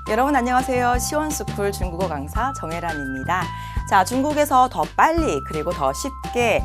여러분 안녕하세요. 시원스쿨 중국어 강사 정혜란입니다. 자, 중국에서 더 빨리 그리고 더 쉽게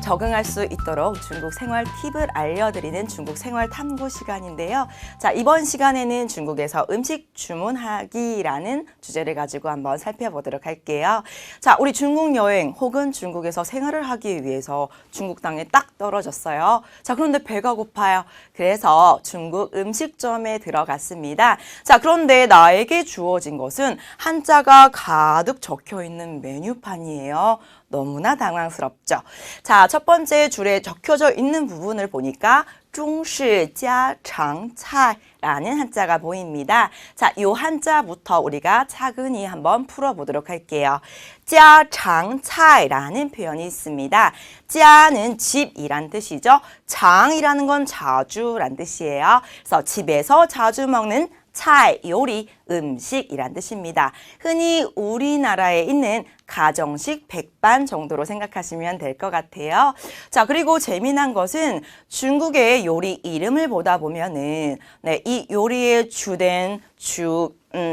적응할 수 있도록 중국 생활 팁을 알려드리는 중국 생활 탐구 시간인데요. 자, 이번 시간에는 중국에서 음식 주문하기라는 주제를 가지고 한번 살펴보도록 할게요. 자, 우리 중국 여행 혹은 중국에서 생활을 하기 위해서 중국 땅에 딱 떨어졌어요. 자, 그런데 배가 고파요. 그래서 중국 음식점에 들어갔습니다. 자, 그런데 나에게 주어진 것은 한자가 가득 적혀 있는 메뉴판이에요. 너무나 당황스럽죠. 자, 첫 번째 줄에 적혀져 있는 부분을 보니까 中式家常菜라는 한자가 보입니다. 자, 이 한자부터 우리가 차근히 한번 풀어보도록 할게요. 家常菜라는 표현이 있습니다. 자는 집이란 뜻이죠. 장이라는 건 자주란 뜻이에요. 그래서 집에서 자주 먹는 차이, 요리, 음식이란 뜻입니다. 흔히 우리나라에 있는 가정식 백반 정도로 생각하시면 될 것 같아요. 자, 그리고 재미난 것은 중국의 요리 이름을 보다 보면은 이 요리의 주된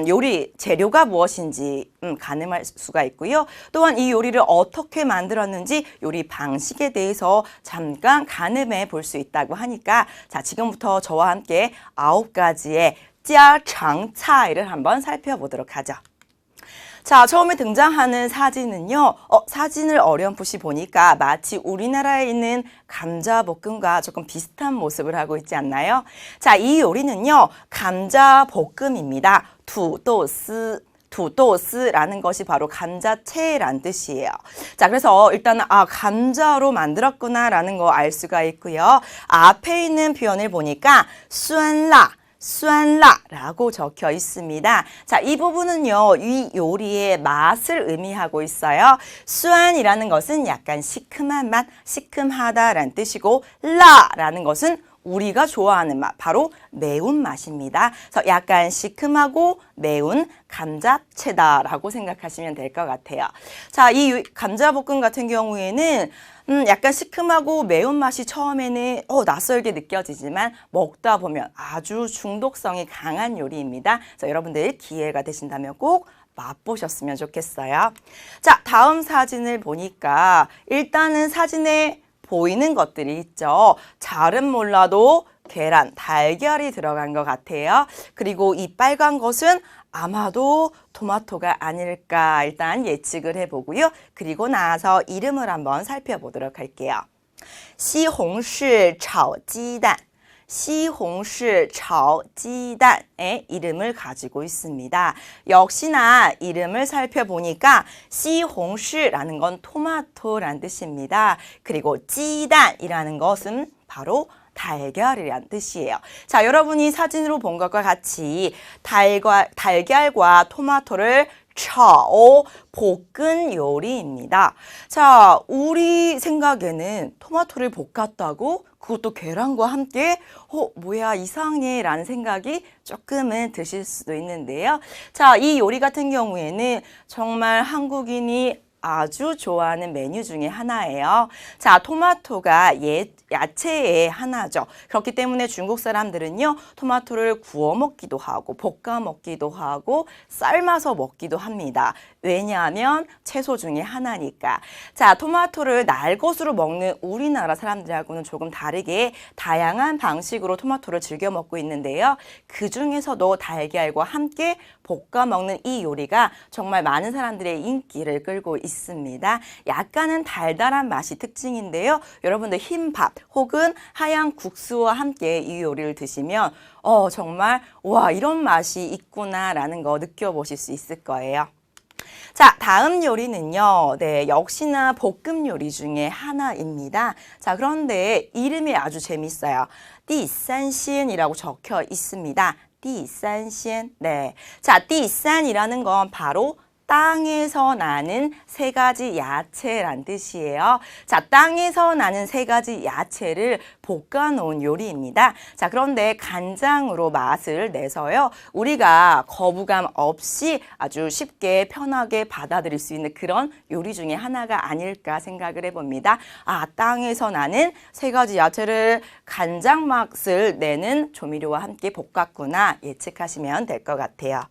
요리 재료가 무엇인지 가늠할 수가 있고요. 또한 이 요리를 어떻게 만들었는지 요리 방식에 대해서 잠깐 가늠해 볼 수 있다고 하니까 자, 지금부터 저와 함께 9가지의 家常菜를 한번 살펴보도록 하죠. 자, 처음에 등장하는 사진은요. 사진을 어렴풋이 보니까 마치 우리나라에 있는 감자볶음과 조금 비슷한 모습을 하고 있지 않나요? 자, 이 요리는요. 감자볶음입니다. 두도스라는 것이 바로 감자채란 뜻이에요. 자, 그래서 일단은 감자로 만들었구나라는 거 알 수가 있고요. 앞에 있는 표현을 보니까酸라라고 적혀 있습니다. 자, 이 부분은요, 이 요리의 맛을 의미하고 있어요.酸이라는 것은 약간 시큼한 맛, 시큼하다라는 뜻이고, 라라는 것은 우리가 좋아하는 맛, 바로 매운맛입니다. 그래서 약간 시큼하고 매운 감자채다라고 생각하시면 될 것 같아요. 자, 이 감자볶음 같은 경우에는 약간 시큼하고 매운맛이 처음에는 낯설게 느껴지지만 먹다 보면 아주 중독성이 강한 요리입니다. 그래서 여러분들 기회가 되신다면 꼭 맛보셨으면 좋겠어요. 자, 다음 사진을 보니까 일단은 사진에 보이는 것들이 있죠. 잘은 몰라도 계란, 달걀이 들어간 것 같아요. 그리고 이 빨간 것은 아마도 토마토가 아닐까 일단 예측을 해보고요. 그리고 나서 이름을 한번 살펴보도록 할게요. 시홍시 炒鸡蛋 시홍시 炒鸡蛋의 이름을 가지고 있습니다. 역시나 이름을 살펴보니까 시홍시라는 건 토마토란 뜻입니다. 그리고 鸡蛋이라는 것은 바로 달걀이란 뜻이에요. 자, 여러분이 사진으로 본 것과 같이 달걀과 토마토를 볶은 요리입니다. 자, 우리 생각에는 토마토를 볶았다고? 그것도 계란과 함께 뭐야 이상해 라는 생각이 조금은 드실 수도 있는데요. 자, 이 요리 같은 경우에는 정말 한국인이 아주 좋아하는 메뉴 중에 하나예요. 자, 토마토가 야채의 하나죠. 그렇기 때문에 중국 사람들은요, 토마토를 구워 먹기도 하고, 볶아 먹기도 하고, 삶아서 먹기도 합니다. 왜냐하면 채소 중에 하나니까. 자, 토마토를 날것으로 먹는 우리나라 사람들하고는 조금 다르게 다양한 방식으로 토마토를 즐겨 먹고 있는데요. 그 중에서도 달걀과 함께 볶아 먹는 이 요리가 정말 많은 사람들의 인기를 끌고 있습니다. 약간은 달달한 맛이 특징인데요. 여러분들 흰밥 혹은 하얀 국수와 함께 이 요리를 드시면 정말 와 이런 맛이 있구나라는 거 느껴보실 수 있을 거예요. 자, 다음 요리는요. 네, 역시나 볶음 요리 중에 하나입니다. 자, 그런데 이름이 아주 재밌어요. 第三鲜이라고 적혀 있습니다. 第三鲜. 네. 자, 第三이라는 건 바로 땅에서 나는 3가지 야채란 뜻이에요. 자, 땅에서 나는 3가지 야채를 볶아 놓은 요리입니다. 자, 그런데 간장으로 맛을 내서요. 우리가 거부감 없이 아주 쉽게 편하게 받아들일 수 있는 그런 요리 중에 하나가 아닐까 생각을 해봅니다. 땅에서 나는 3가지 야채를 간장 맛을 내는 조미료와 함께 볶았구나 예측하시면 될 것 같아요.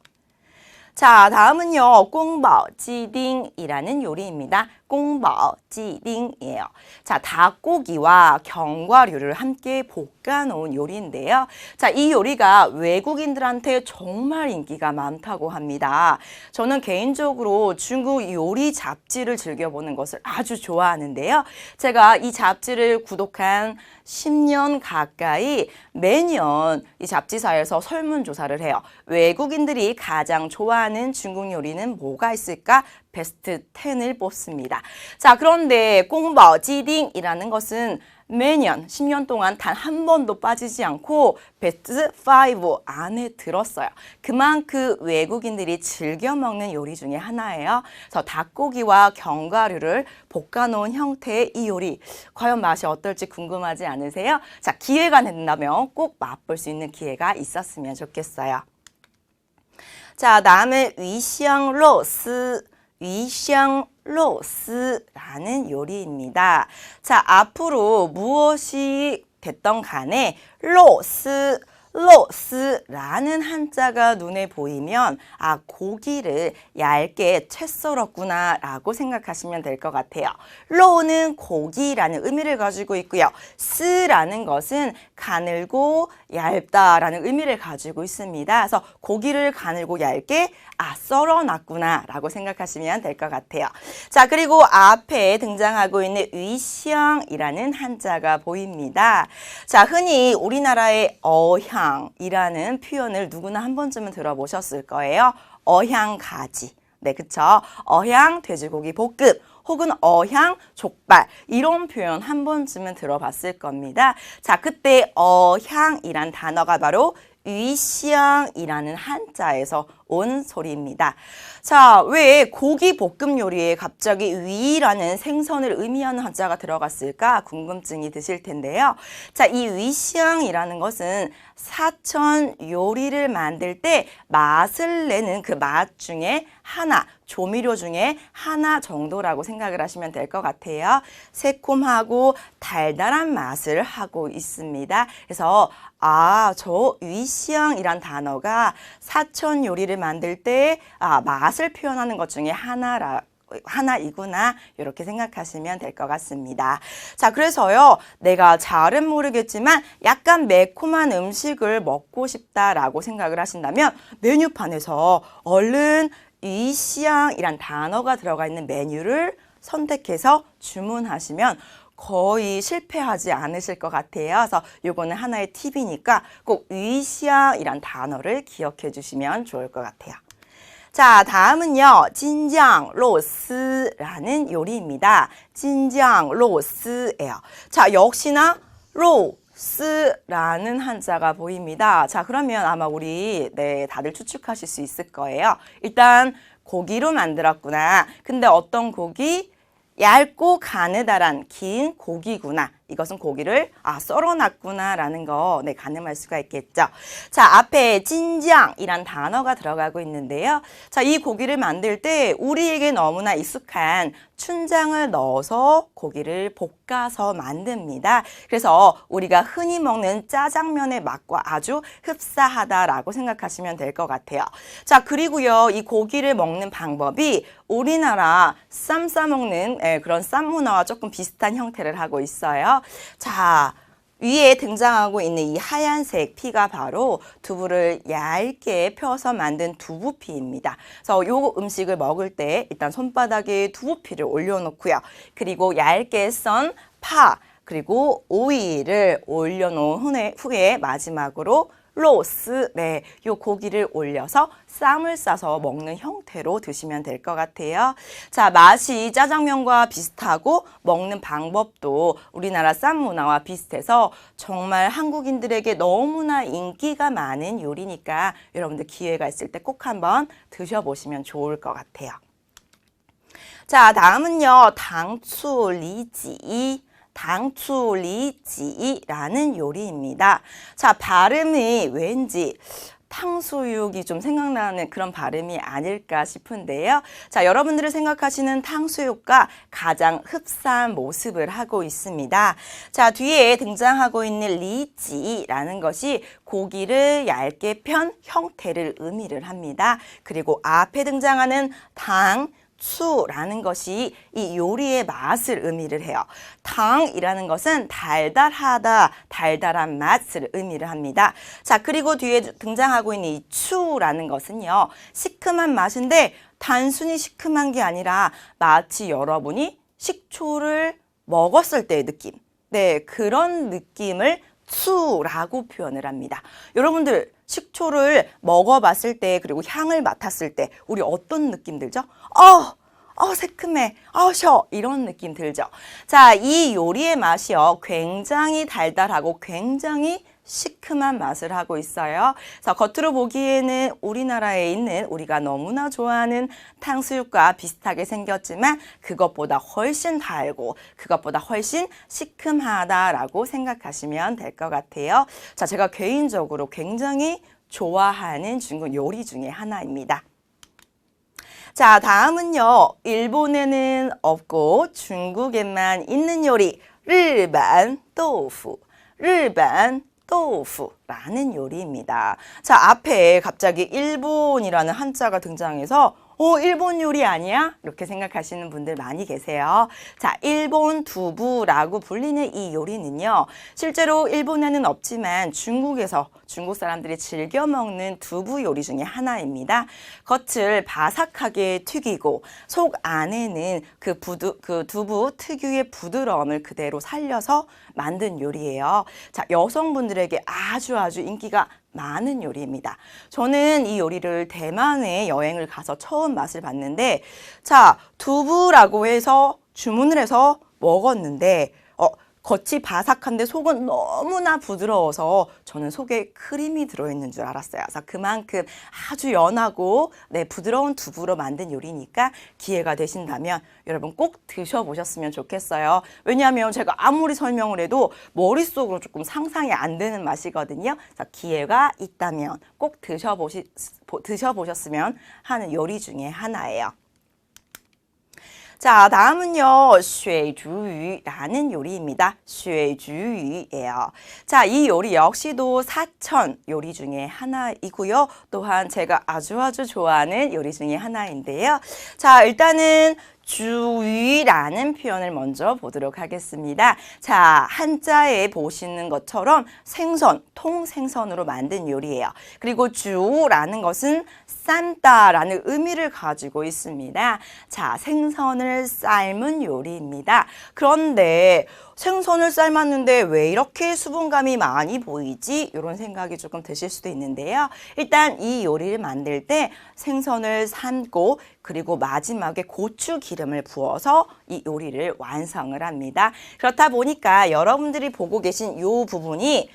자, 다음은요. 꽁바오찌딩이라는 요리입니다. 꽁바오찌딩이에요. 자, 닭고기와 견과류를 함께 볶아 놓은 요리인데요. 자, 이 요리가 외국인들한테 정말 인기가 많다고 합니다. 저는 개인적으로 중국 요리 잡지를 즐겨보는 것을 아주 좋아하는데요. 제가 이 잡지를 구독한 10년 가까이 매년 이 잡지사에서 설문조사를 해요. 외국인들이 가장 좋아하는 중국 요리는 뭐가 있을까? 베스트 10을 뽑습니다. 자, 그런데 꽁바오찌딩이라는 것은 매년 10년 동안 단 한 번도 빠지지 않고 베스트 5 안에 들었어요. 그만큼 외국인들이 즐겨 먹는 요리 중에 하나예요. 그래서 닭고기와 견과류를 볶아 놓은 형태의 이 요리, 과연 맛이 어떨지 궁금하지 않으세요? 자, 기회가 된다면 꼭 맛볼 수 있는 기회가 있었으면 좋겠어요. 자, 다음은 위샹로스. 위샹로스라는 요리입니다. 자, 앞으로 무엇이 됐던 간에 로스라는 한자가 눈에 보이면 아, 고기를 얇게 채 썰었구나 라고 생각하시면 될 것 같아요. 로는 고기라는 의미를 가지고 있고요. 스라는 것은 가늘고 얇다라는 의미를 가지고 있습니다. 그래서 고기를 가늘고 얇게 썰어놨구나 라고 생각하시면 될 것 같아요. 자, 그리고 앞에 등장하고 있는 위샹이라는 한자가 보입니다. 자, 흔히 우리나라의 어향이라는 표현을 누구나 한 번쯤은 들어보셨을 거예요. 어향가지. 네, 그쵸? 어향 돼지고기 볶음 혹은 어향 족발 이런 표현 한 번쯤은 들어봤을 겁니다. 자, 그때 어향이란 단어가 바로 위샹이라는 한자에서 온 소리입니다. 자, 왜 고기 볶음 요리에 갑자기 위라는 생선을 의미하는 한자가 들어갔을까 궁금증이 드실 텐데요. 자, 이 위샹이라는 것은 사천 요리를 만들 때 맛을 내는 그 맛 중에 하나, 조미료 중에 하나 정도라고 생각을 하시면 될 것 같아요. 새콤하고 달달한 맛을 하고 있습니다. 그래서 저 위샹이란 단어가 사천 요리를 만들 때 맛을 표현하는 것 중에 하나이구나 이렇게 생각하시면 될 것 같습니다. 자, 그래서요, 내가 잘은 모르겠지만 약간 매콤한 음식을 먹고 싶다라고 생각을 하신다면 메뉴판에서 얼른 위샹이란 단어가 들어가 있는 메뉴를 선택해서 주문하시면 거의 실패하지 않으실 것 같아요. 그래서 이거는 하나의 팁이니까 꼭 위샹이란 단어를 기억해 주시면 좋을 것 같아요. 자, 다음은요. 진장로스라는 요리입니다. 진장로스예요. 자, 역시나 로스라는 한자가 보입니다. 자, 그러면 아마 우리 다들 추측하실 수 있을 거예요. 일단 고기로 만들었구나. 근데 어떤 고기? 얇고 가느다란 긴 고기구나. 이것은 고기를 썰어놨구나라는 거 가늠할 수가 있겠죠. 자, 앞에 진장이란 단어가 들어가고 있는데요. 자, 이 고기를 만들 때 우리에게 너무나 익숙한 춘장을 넣어서 고기를 볶아서 만듭니다. 그래서 우리가 흔히 먹는 짜장면의 맛과 아주 흡사하다라고 생각하시면 될 것 같아요. 자, 그리고요, 이 고기를 먹는 방법이 우리나라 쌈 싸먹는 그런 쌈 문화와 조금 비슷한 형태를 하고 있어요. 자, 위에 등장하고 있는 이 하얀색 피가 바로 두부를 얇게 펴서 만든 두부피입니다. 그래서 이 음식을 먹을 때 일단 손바닥에 두부피를 올려놓고요. 그리고 얇게 썬 파, 그리고 오이를 올려놓은 후에 마지막으로 로스, 이 고기를 올려서 쌈을 싸서 먹는 형태로 드시면 될 것 같아요. 자, 맛이 짜장면과 비슷하고 먹는 방법도 우리나라 쌈 문화와 비슷해서 정말 한국인들에게 너무나 인기가 많은 요리니까 여러분들 기회가 있을 때 꼭 한번 드셔보시면 좋을 것 같아요. 자, 다음은요. 당추리지라는 요리입니다. 자, 발음이 왠지 탕수육이 좀 생각나는 그런 발음이 아닐까 싶은데요. 자, 여러분들이 생각하시는 탕수육과 가장 흡사한 모습을 하고 있습니다. 자, 뒤에 등장하고 있는 리지라는 것이 고기를 얇게 편 형태를 의미를 합니다. 그리고 앞에 등장하는 추라는 것이 이 요리의 맛을 의미를 해요. 탕이라는 것은 달달하다, 달달한 맛을 의미를 합니다. 자, 그리고 뒤에 등장하고 있는 이 추라는 것은요, 시큼한 맛인데 단순히 시큼한 게 아니라 마치 여러분이 식초를 먹었을 때의 느낌. 네, 그런 느낌을 추라고 표현을 합니다. 여러분들 식초를 먹어봤을 때 그리고 향을 맡았을 때 우리 어떤 느낌 들죠? 새큼해, 셔 이런 느낌 들죠. 자, 이 요리의 맛이요 굉장히 달달하고 굉장히 시큼한 맛을 하고 있어요. 자, 겉으로 보기에는 우리나라에 있는 우리가 너무나 좋아하는 탕수육과 비슷하게 생겼지만 그것보다 훨씬 달고 그것보다 훨씬 시큼하다라고 생각하시면 될 것 같아요. 자, 제가 개인적으로 굉장히 좋아하는 중국 요리 중에 하나입니다. 자, 다음은요. 일본에는 없고 중국에만 있는 요리, 일반豆腐. 라는 요리입니다. 자, 앞에 갑자기 일본이라는 한자가 등장해서 일본 요리 아니야? 이렇게 생각하시는 분들 많이 계세요. 자, 일본 두부라고 불리는 이 요리는요. 실제로 일본에는 없지만 중국에서 중국 사람들이 즐겨 먹는 두부 요리 중에 하나입니다. 겉을 바삭하게 튀기고 속 안에는 그 두부 특유의 부드러움을 그대로 살려서 만든 요리예요. 자, 여성분들에게 아주 인기가 많은 요리입니다. 저는 이 요리를 대만에 여행을 가서 처음 맛을 봤는데, 자, 두부라고 해서 주문을 해서 먹었는데, 겉이 바삭한데 속은 너무나 부드러워서 저는 속에 크림이 들어있는 줄 알았어요. 그래서 그만큼 아주 연하고 부드러운 두부로 만든 요리니까 기회가 되신다면 여러분 꼭 드셔보셨으면 좋겠어요. 왜냐하면 제가 아무리 설명을 해도 머릿속으로 조금 상상이 안 되는 맛이거든요. 그래서 기회가 있다면 꼭 드셔보셨으면 하는 요리 중에 하나예요. 자, 다음은요, 水煮鱼라는 요리입니다. 水煮鱼예요. 자, 이 요리 역시도 사천 요리 중에 하나이고요. 또한 제가 아주 좋아하는 요리 중에 하나인데요. 자, 일단은 주위라는 표현을 먼저 보도록 하겠습니다. 자, 한자에 보시는 것처럼 생선, 통생선으로 만든 요리예요. 그리고 주라는 것은 삶다라는 의미를 가지고 있습니다. 자, 생선을 삶은 요리입니다. 그런데 생선을 삶았는데 왜 이렇게 수분감이 많이 보이지? 이런 생각이 조금 드실 수도 있는데요. 일단 이 요리를 만들 때 생선을 삶고 그리고 마지막에 고추 기름을 부어서 이 요리를 완성을 합니다. 그렇다 보니까 여러분들이 보고 계신 이 부분이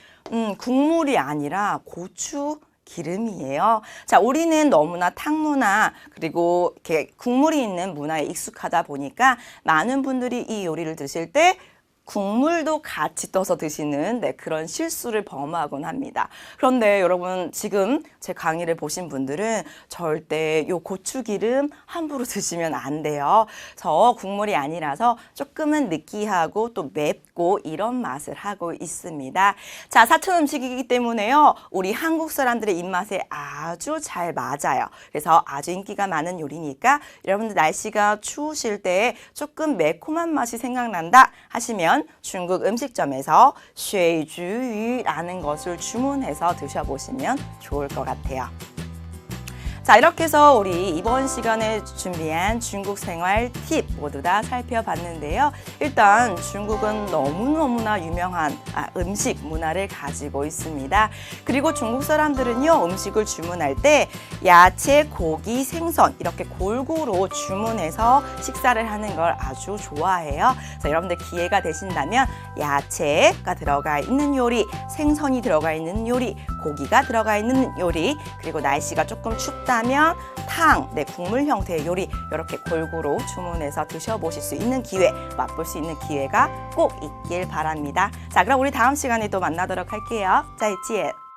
국물이 아니라 고추 기름이에요. 자, 우리는 너무나 탕문화 그리고 이렇게 국물이 있는 문화에 익숙하다 보니까 많은 분들이 이 요리를 드실 때 국물도 같이 떠서 드시는 그런 실수를 범하곤 합니다. 그런데 여러분 지금 제 강의를 보신 분들은 절대 요 고추기름 함부로 드시면 안 돼요. 저 국물이 아니라서 조금은 느끼하고 또 맵고 이런 맛을 하고 있습니다. 자, 사천 음식이기 때문에요. 우리 한국 사람들의 입맛에 아주 잘 맞아요. 그래서 아주 인기가 많은 요리니까 여러분들 날씨가 추우실 때 조금 매콤한 맛이 생각난다 하시면 중국 음식점에서 水煮鱼라는 것을 주문해서 드셔보시면 좋을 것 같아요. 자, 이렇게 해서 우리 이번 시간에 준비한 중국 생활 팁 모두 다 살펴봤는데요. 일단 중국은 너무너무나 유명한 음식 문화를 가지고 있습니다. 그리고 중국 사람들은요, 음식을 주문할 때 야채, 고기, 생선 이렇게 골고루 주문해서 식사를 하는 걸 아주 좋아해요. 그래서 여러분들 기회가 되신다면 야채가 들어가 있는 요리, 생선이 들어가 있는 요리, 고기가 들어가 있는 요리, 그리고 날씨가 조금 춥다면 국물 형태의 요리 이렇게 골고루 주문해서 드셔보실 수 있는 기회, 맛볼 수 있는 기회가 꼭 있길 바랍니다. 자, 그럼 우리 다음 시간에 또 만나도록 할게요. 再见.